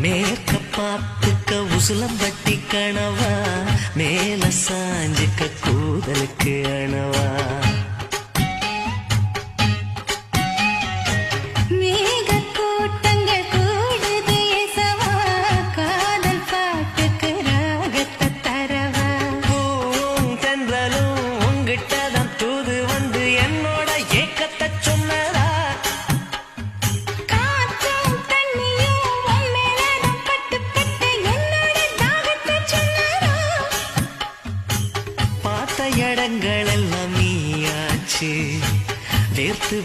மேற்க பார்த்துக்க உசுலம்பட்டி கணவா, மேல சாஞ்சுக்க கூதலுக்கு அணவா. இடங்கள் எல்லாம் நீயாச்சு, வேர்த்து